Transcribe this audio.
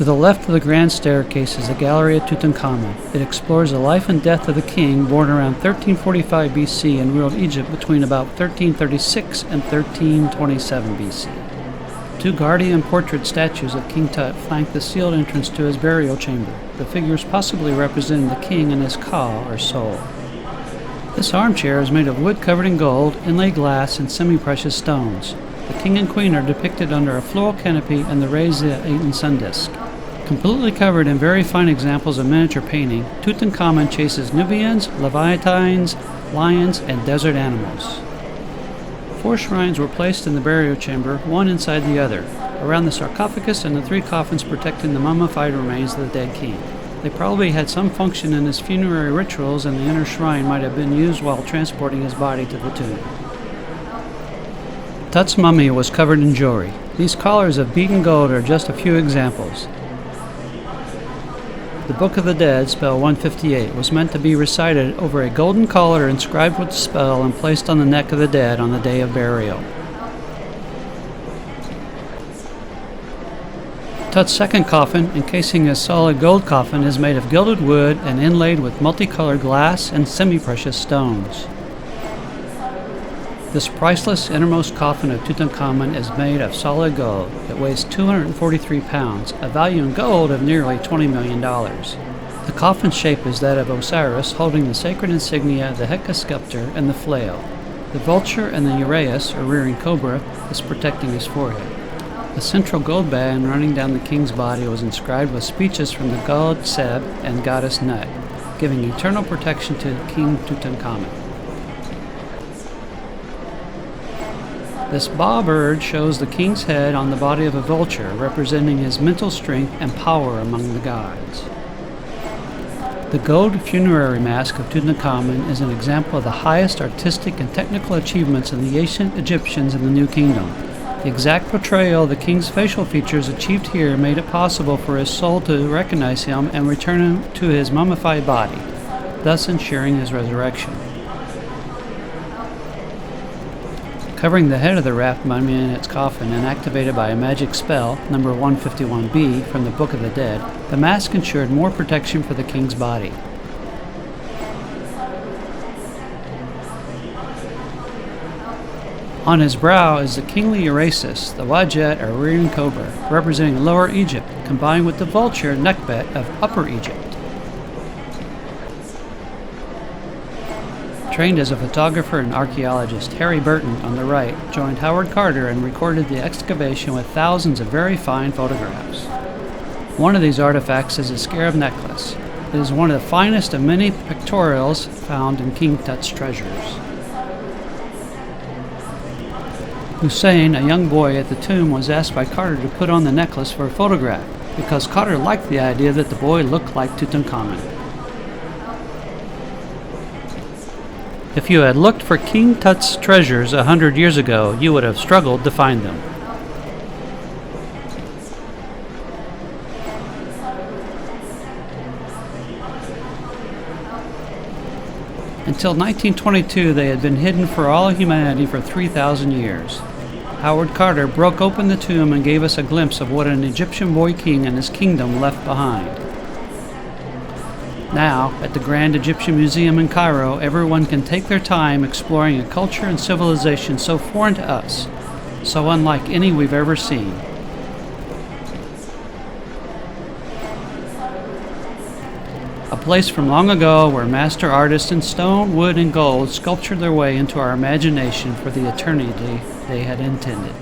To the left of the grand staircase is the Gallery of Tutankhamun. It explores the life and death of the king born around 1345 BC and ruled Egypt between about 1336 and 1327 BC. Two guardian portrait statues of King Tut flank the sealed entrance to his burial chamber, the figures possibly representing the king and his ka, or soul. This armchair is made of wood covered in gold, inlaid glass, and semi-precious stones. The king and queen are depicted under a floral canopy and the raised Aten sun disk. Completely covered in very fine examples of miniature painting, Tutankhamun chases Nubians, Leviathans, lions, and desert animals. 4 shrines were placed in the burial chamber, one inside the other, around the sarcophagus and the 3 coffins protecting the mummified remains of the dead king. They probably had some function in his funerary rituals, and the inner shrine might have been used while transporting his body to the tomb. Tut's mummy was covered in jewelry. These collars of beaten gold are just a few examples. The Book of the Dead, spell 158, was meant to be recited over a golden collar inscribed with the spell and placed on the neck of the dead on the day of burial. Tut's second coffin, encasing his solid gold coffin, is made of gilded wood and inlaid with multicolored glass and semi-precious stones. This priceless innermost coffin of Tutankhamun is made of solid gold. It weighs 243 pounds, a value in gold of nearly $20 million. The coffin shape is that of Osiris, holding the sacred insignia, the Heka scepter, and the flail. The vulture and the uraeus, or rearing cobra, is protecting his forehead. The central gold band running down the king's body was inscribed with speeches from the god Seb and goddess Nut, giving eternal protection to King Tutankhamun. This ba bird shows the king's head on the body of a vulture, representing his mental strength and power among the gods. The gold funerary mask of Tutankhamun is an example of the highest artistic and technical achievements of the ancient Egyptians in the New Kingdom. The exact portrayal of the king's facial features achieved here made it possible for his soul to recognize him and return him to his mummified body, thus ensuring his resurrection. Covering the head of the wrapped mummy in its coffin and activated by a magic spell, number 151b from the Book of the Dead, the mask ensured more protection for the king's body. On his brow is the kingly uraeus, the wajet or rearing cobra, representing Lower Egypt, combined with the vulture nekbet of Upper Egypt. Trained as a photographer and archaeologist, Harry Burton, on the right, joined Howard Carter and recorded the excavation with thousands of very fine photographs. One of these artifacts is a scarab necklace. It is one of the finest of many pictorials found in King Tut's treasures. Hussein, a young boy at the tomb, was asked by Carter to put on the necklace for a photograph, because Carter liked the idea that the boy looked like Tutankhamun. If you had looked for King Tut's treasures 100 years ago, you would have struggled to find them. Until 1922, they had been hidden for all humanity for 3,000 years. Howard Carter broke open the tomb and gave us a glimpse of what an Egyptian boy king and his kingdom left behind. Now, at the Grand Egyptian Museum in Cairo, everyone can take their time exploring a culture and civilization so foreign to us, so unlike any we've ever seen. A place from long ago where master artists in stone, wood, and gold sculptured their way into our imagination for the eternity they had intended.